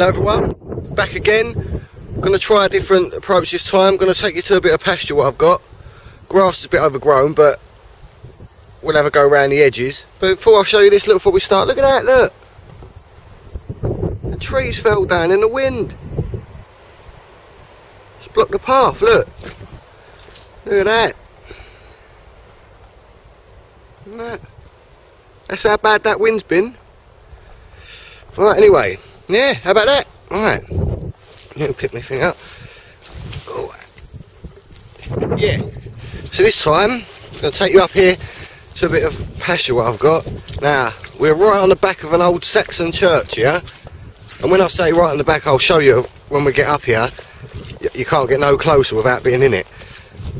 Hello everyone, back again. I'm going to try a different approach this time. I'm going to take you to a bit of pasture what I've got. Grass is a bit overgrown, but we'll have a go around the edges. But before I show you this, look, before we start, look at that, look. The trees fell down in the wind. It's blocked the path, look. Look at that. Look at that. That's how bad that wind's been. Right, anyway. Yeah, how about that? Alright. Let me pick my thing up. Oh. Yeah. So this time, I'm going to take you up here to a bit of pasture what I've got. Now, we're right on the back of an old Saxon church, yeah? And when I say right on the back, I'll show you when we get up here. You can't get no closer without being in it.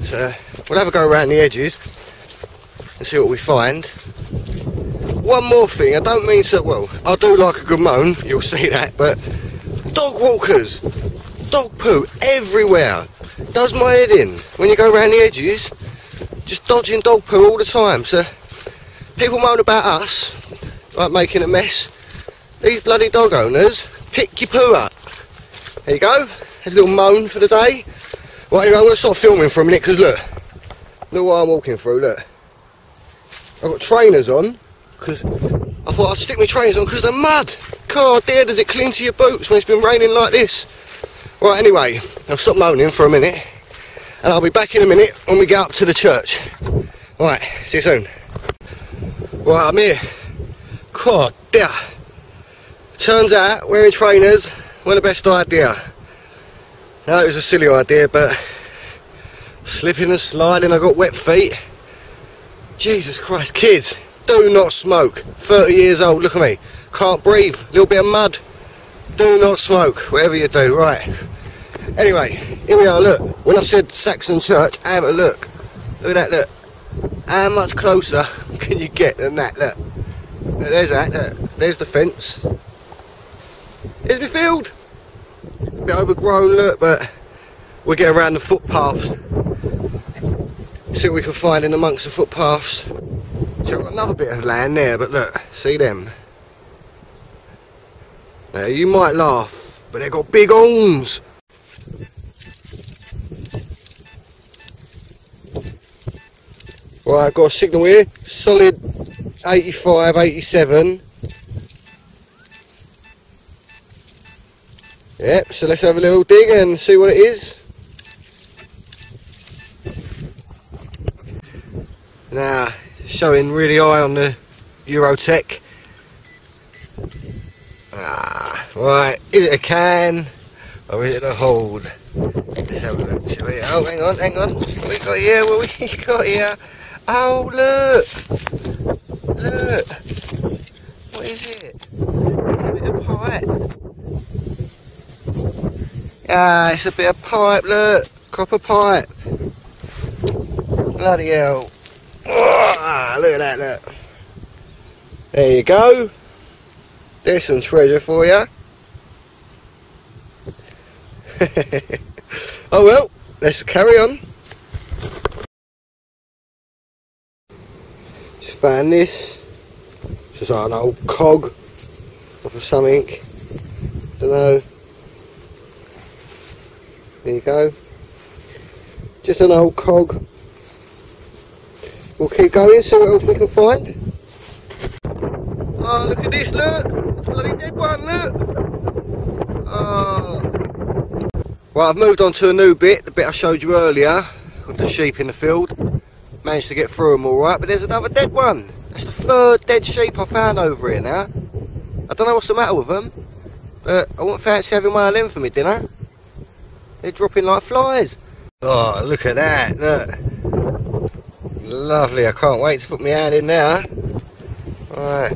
So, we'll have a go around the edges and see what we find. One more thing, I don't mean to, well, I do like a good moan, you'll see that, but dog walkers, dog poo everywhere, does my head in. When you go around the edges, just dodging dog poo all the time. So people moan about us, like making a mess. These bloody dog owners, pick your poo up. There you go, there's a little moan for the day. Right, anyway, I'm going to start filming for a minute, because look what I'm walking through, look. I've got trainers on, because I thought I'd stick my trainers on because of the mud. God dear, does it cling to your boots when it's been raining like this? Right, anyway, I'll stop moaning for a minute and I'll be back in a minute when we get up to the church. Right, see you soon. Right, I'm here. God dear. Turns out wearing trainers wasn't the best idea. No, it was a silly idea, but slipping and sliding, I got wet feet. Jesus Christ, kids. Do not smoke. 30 years old, look at me. Can't breathe. A little bit of mud. Do not smoke, whatever you do. Right. Anyway, here we are, look. When I said Saxon church, have a look. Look at that, look. How much closer can you get than that, look. Look, there's that, look. There's the fence. There's my field. A bit overgrown, look, but we'll get around the footpaths. See what we can find in amongst the footpaths. So I've got another bit of land there, but look, see them? Now you might laugh, but they've got big horns. Right, I've got a signal here, solid 85, 87. Yep, so let's have a little dig and see what it is. Now, showing really high on the Eurotech. Right, is it a can or is it a hold? Let's have a look, shall we? Oh, hang on. What we got here? What we got here? Oh, look! Look! What is it? It's a bit of pipe. Ah, it's a bit of pipe, look! Copper pipe. Bloody hell. Ah, look at that, look. There you go. There's some treasure for you. Oh well, let's carry on. Just found this. It's just like an old cog off of something. Don't know. There you go. Just an old cog. We'll keep going, see what else we can find. Oh, look at this, look! It's a bloody dead one, look! Oh. Right, I've moved on to a new bit, the bit I showed you earlier, with the sheep in the field. Managed to get through them alright, but there's another dead one. That's the third dead sheep I found over here now. I don't know what's the matter with them, but I wouldn't fancy having one of them for me dinner. They're dropping like flies. Oh, look at that, look. Lovely, I can't wait to put my hand in there. Right.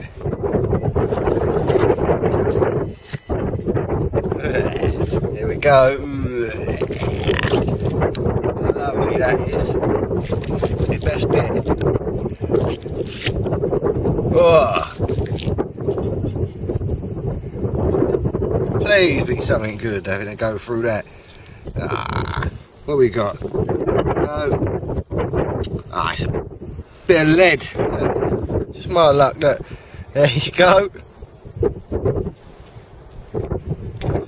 There we go. Lovely that is. The best bit. Oh. Please be something good, having to go through that. Ah, what we got? No. Ah, it's a bit of lead. Look. Just my luck, look. There you go.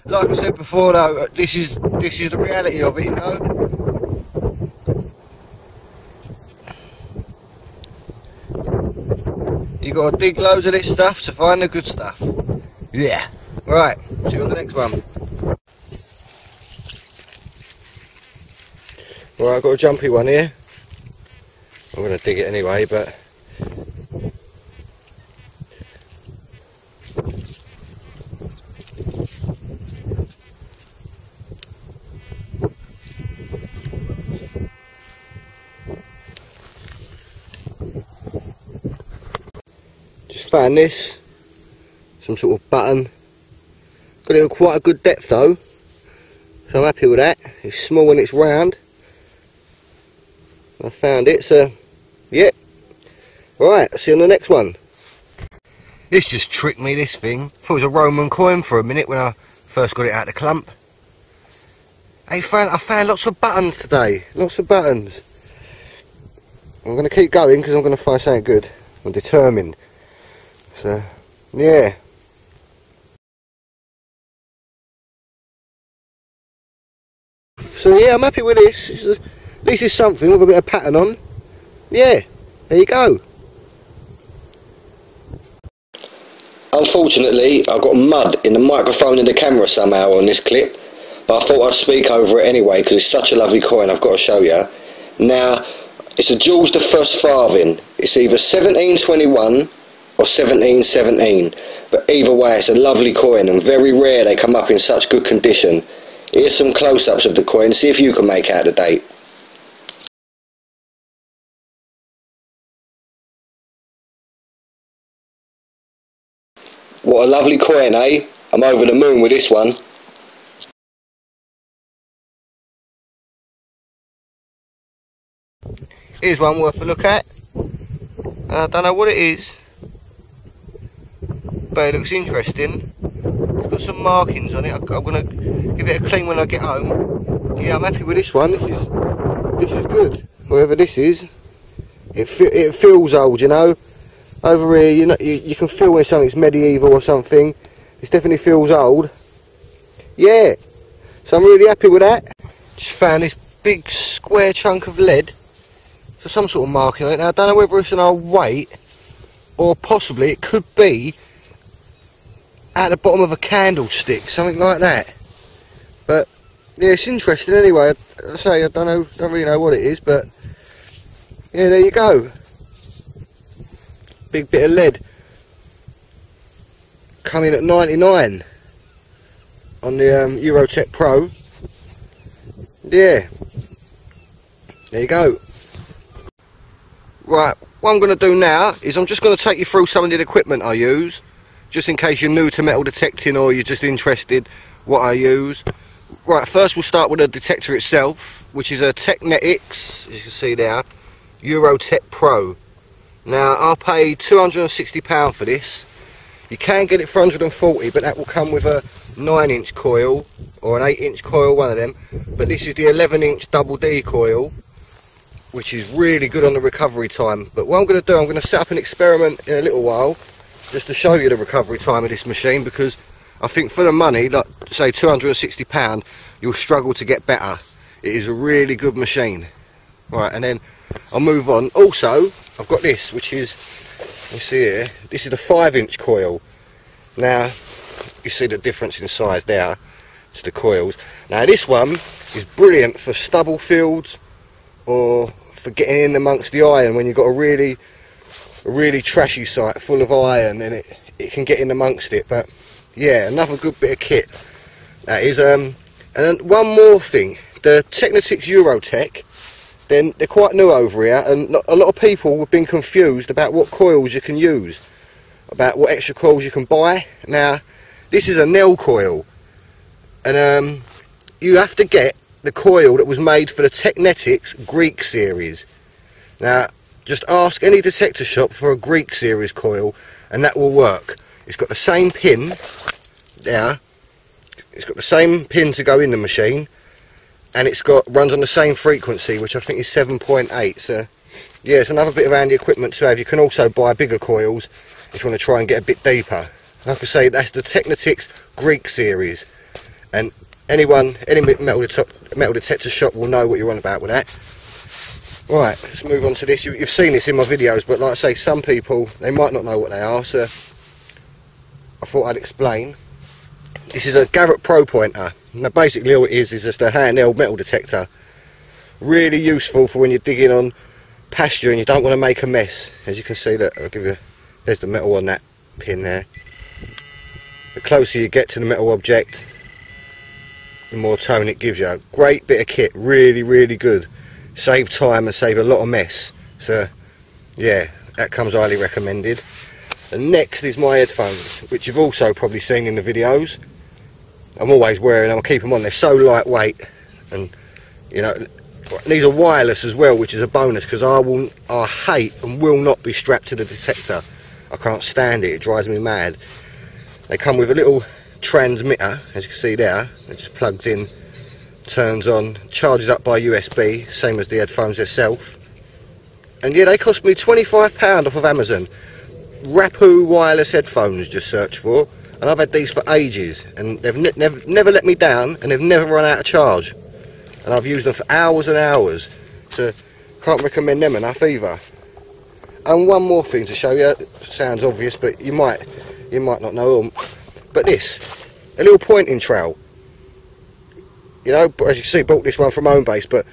like I said before though, this is the reality of it, you know. You got to dig loads of this stuff to find the good stuff. Yeah. Right, see you on the next one. Right, I've got a jumpy one here. I'm going to dig it anyway, but just found this, some sort of button. Got it at quite a good depth though, so I'm happy with that. It's small and it's round. I found it, so yeah. Right, see you on the next one. This just tricked me, this thing. Thought it was a Roman coin for a minute when I first got it out of the clump. I found lots of buttons today, lots of buttons. I'm going to keep going because I'm going to find something good. I'm determined. So, yeah. So yeah, I'm happy with this. This is something with a bit of pattern on. Yeah, there you go. Unfortunately, I got mud in the microphone and the camera somehow on this clip, but I thought I'd speak over it anyway because it's such a lovely coin. I've got to show you. Now, it's a George the First farthing. It's either 1721 or 1717, but either way, it's a lovely coin and very rare they come up in such good condition. Here's some close-ups of the coin. See if you can make out the date. What a lovely coin, eh? I'm over the moon with this one. Here's one worth a look at. I don't know what it is, but it looks interesting. It's got some markings on it. I'm going to give it a clean when I get home. Yeah, I'm happy with this one. This is good. Whatever this is, it feels old, you know. Over here, you know, you can feel when something's medieval or something. This definitely feels old. Yeah, so I'm really happy with that. Just found this big square chunk of lead. So some sort of marking on it. Now I don't know whether it's an old weight or possibly it could be at the bottom of a candlestick, something like that. But yeah, it's interesting anyway. I say I don't really know what it is, but yeah, there you go. Big bit of lead coming at 99 on the Eurotech Pro. Yeah, there you go. Right, what I'm going to do now is I'm just going to take you through some of the equipment I use, just in case you're new to metal detecting or you're just interested what I use. Right, first we'll start with the detector itself, which is a Technetics, as you can see there, Eurotech Pro. Now, I paid £260 for this. You can get it for 140, but that will come with a 9-inch coil or an 8-inch coil, one of them. But this is the 11-inch double D coil, which is really good on the recovery time. But what I'm going to do, I'm going to set up an experiment in a little while, just to show you the recovery time of this machine, because I think for the money, like say £260, you'll struggle to get better. It is a really good machine. Right, and then I'll move on. Also, I've got this, which is, you see here, this is the 5-inch coil. Now, you see the difference in size there to the coils. Now, this one is brilliant for stubble fields or for getting in amongst the iron when you've got a really trashy site full of iron, and it can get in amongst it. But yeah, another good bit of kit. That is, and then one more thing, the Technetics Eurotech. Then they're quite new over here, and a lot of people have been confused about what coils you can use, about what extra coils you can buy. Now, this is a Nell coil, and you have to get the coil that was made for the Technetics Greek series. Now, just ask any detector shop for a Greek series coil, and that will work. It's got the same pin there. It's got the same pin to go in the machine. And it's runs on the same frequency, which I think is 7.8. So yeah, it's another bit of handy equipment to have. You can also buy bigger coils if you want to try and get a bit deeper. Like I say, that's the Technetics Greek series, and any metal detector shop will know what you're on about with that. Right, let's move on to this. You've seen this in my videos, but like I say, some people, they might not know what they are, so I thought I'd explain. This is a Garrett Pro pointer. Now basically all it is just a handheld metal detector. Really useful for when you're digging on pasture and you don't want to make a mess. As you can see, look, I'll give you, there's the metal on that pin there. The closer you get to the metal object, the more tone it gives you. Great bit of kit, really, really good. Save time and save a lot of mess. So yeah, that comes highly recommended. And next is my headphones, which you've also probably seen in the videos. I'm always wearing them, I keep them on, they're so lightweight, and you know, these are wireless as well, which is a bonus, because I hate and will not be strapped to the detector. I can't stand it, it drives me mad. They come with a little transmitter, as you can see there. It just plugs in, turns on, charges up by USB, same as the headphones themselves. And yeah, they cost me £25 off of Amazon. Rapu wireless headphones, just search for, and I've had these for ages, and they've never let me down, and they've never run out of charge. And I've used them for hours and hours, so can't recommend them enough either. And one more thing to show you, sounds obvious, but you might not know them. But this, a little pointing trowel. You know, as you can see, bought this one from Homebase, but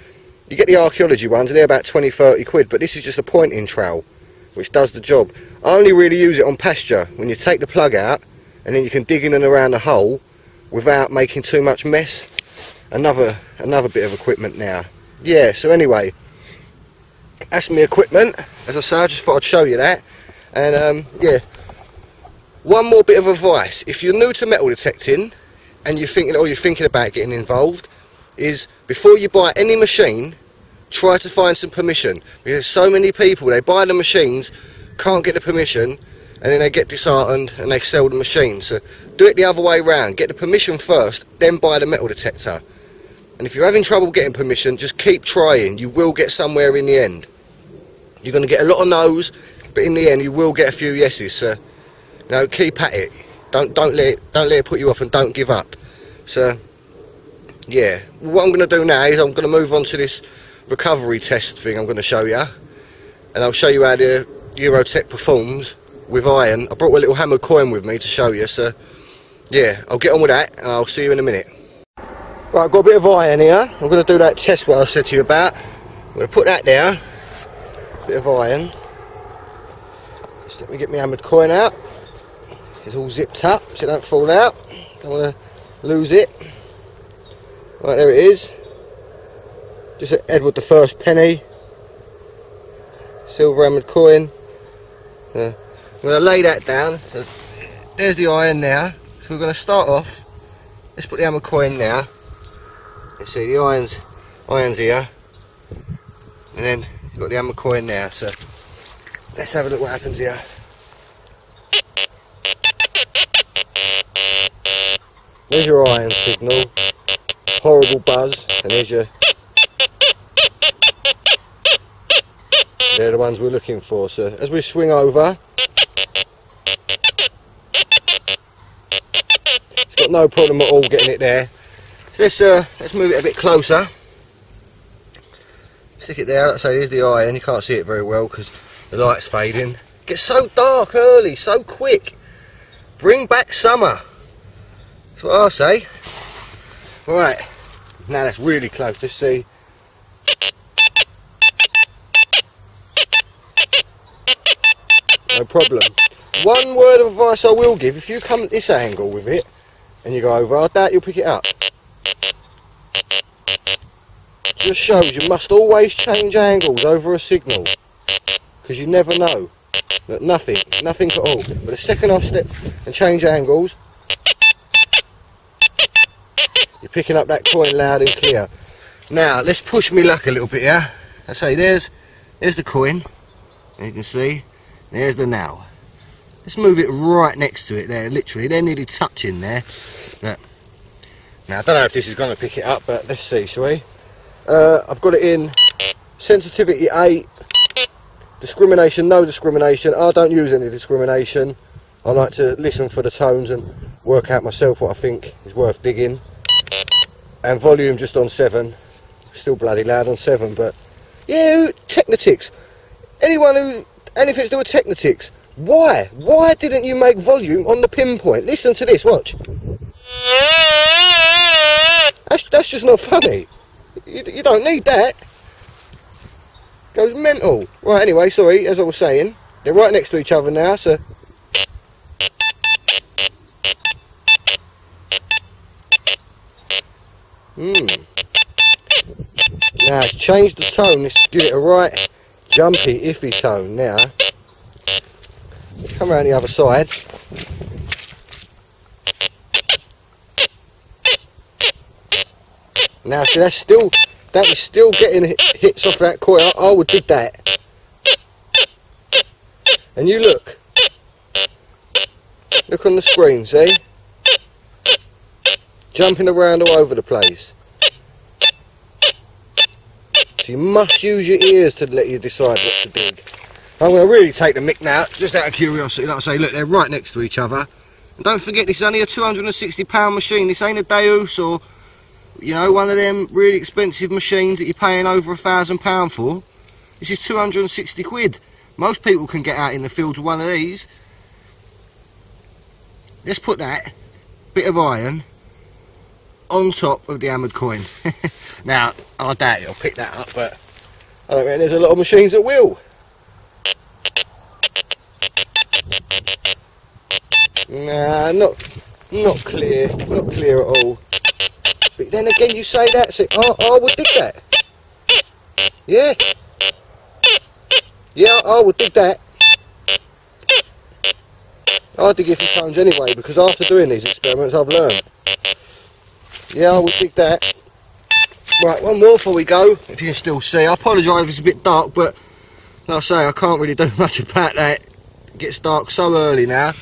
you get the archaeology ones and they're about 20-30 quid, but this is just a pointing trowel, which does the job. I only really use it on pasture, when you take the plug out, and then you can dig in and around the hole without making too much mess. Another bit of equipment now. Yeah, so anyway, that's my equipment. As I say, I just thought I'd show you that. And yeah, one more bit of advice. If you're new to metal detecting and you're thinking about getting involved, is before you buy any machine, try to find some permission. Because so many people, they buy the machines, can't get the permission, and then they get disheartened and they sell the machine. So do it the other way round. Get the permission first, then buy the metal detector. And if you're having trouble getting permission, just keep trying. You will get somewhere in the end. You're going to get a lot of no's, but in the end you will get a few yeses. So you know, keep at it. Don't let it put you off, and don't give up. So yeah, what I'm going to do now is I'm going to move on to this recovery test thing I'm going to show you, and I'll show you how the Eurotech performs with iron. I brought a little hammered coin with me to show you, so yeah, I'll get on with that and I'll see you in a minute. Right, I've got a bit of iron here. I'm going to do that test what I said to you about. I'm going to put that there, bit of iron. Just let me get my hammered coin out. It's all zipped up so it don't fall out. Don't want to lose it. Right, there it is. Just at Edward the First penny. Silver hammered coin. I'm going to lay that down. So there's the iron there. So we're going to start off. Let's put the hammer coin there. You see the iron's here, and then you've got the hammer coin there. So let's have a look what happens here. There's your iron signal. Horrible buzz, and there's your. They're the ones we're looking for. So as we swing over, it's got no problem at all getting it there. So let's move it a bit closer. Stick it there. Like I say, there's the iron. You can't see it very well because the light's fading. It gets so dark early, so quick. Bring back summer. That's what I say. Right, now that's really close. Let's see. No problem. One word of advice I will give: if you come at this angle with it and you go over, I doubt you'll pick it up. Just shows you must always change angles over a signal, because you never know. Look, nothing at all. But the second I step and change angles, you're picking up that coin loud and clear. Now let's push me luck a little bit here. I say there's the coin. You can see. There's the nail. Let's move it right next to it there, literally. They're nearly touching there. Now I don't know if this is going to pick it up, but let's see, shall we? I've got it in sensitivity 8, discrimination, no discrimination. I don't use any discrimination. I like to listen for the tones and work out myself what I think is worth digging. and volume just on 7. Still bloody loud on 7, but yeah, Technetics. Anyone who anything to do with Technetics, why didn't you make volume on the pinpoint? Listen to this, watch. That's just not funny. You don't need that. Goes mental. Right, anyway, sorry, as I was saying, they're right next to each other now, so now it's changed the tone. Let's give it a right jumpy, iffy tone now. Come around the other side. Now, see, that was still getting hits off that coil. I would dig that. And you look on the screen, see? Jumping around all over the place. So you must use your ears to let you decide what to dig. I'm going to really take the mick now, just out of curiosity. Like I say, look, they're right next to each other. And don't forget, this is only a £260 machine. This ain't a Deus or, you know, one of them really expensive machines that you're paying over £1,000 for. This is 260 quid. Most people can get out in the fields with one of these. Let's put that bit of iron on top of the hammered coin. Now, I doubt it'll pick that up, but I don't reckon there's a lot of machines that will. Nah, not clear at all. But then again, you say that, so I would dig that. Yeah. Yeah, I would dig that. I'd dig iffy tones anyway, because after doing these experiments, I've learned. Yeah, I would dig that. Right, one more before we go, if you can still see. I apologise if it's a bit dark, but like I say, I can't really do much about that. It gets dark so early now.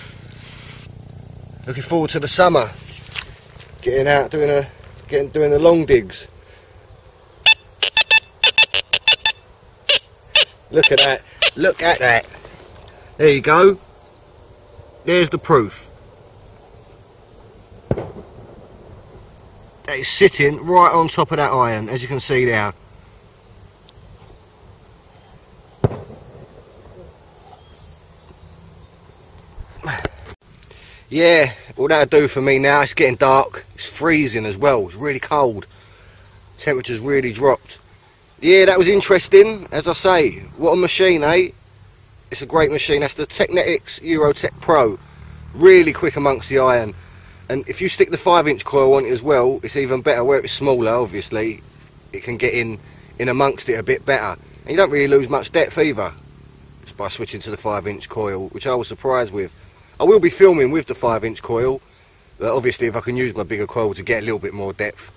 Looking forward to the summer. Getting out, doing the long digs. Look at that. Look at that. There you go. There's the proof. It's sitting right on top of that iron, as you can see there. Yeah, well, that'll do for me now. It's getting dark. It's freezing as well. It's really cold. Temperature's really dropped. Yeah, that was interesting. As I say, what a machine, eh? It's a great machine. That's the Technetics Eurotech Pro. Really quick amongst the iron. And if you stick the 5-inch coil on it as well, it's even better. Where it's smaller, obviously, it can get in amongst it a bit better. And you don't really lose much depth either, just by switching to the 5-inch coil, which I was surprised with. I will be filming with the 5-inch coil, but obviously if I can use my bigger coil to get a little bit more depth,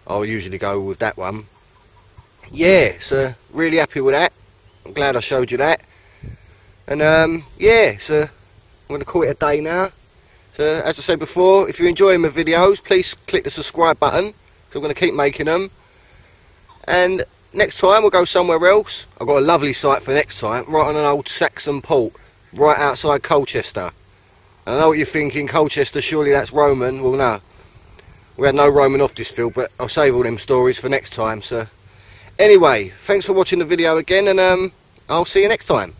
I'll usually go with that one. Yeah, so really happy with that. I'm glad I showed you that. And yeah, so I'm going to call it a day now. So as I said before, if you're enjoying my videos, please click the subscribe button, because I'm going to keep making them. And next time we'll go somewhere else. I've got a lovely site for next time, right on an old Saxon port, right outside Colchester. And I know what you're thinking, Colchester, surely that's Roman. Well, no, we had no Roman off this field, but I'll save all them stories for next time. So anyway, thanks for watching the video again, and I'll see you next time.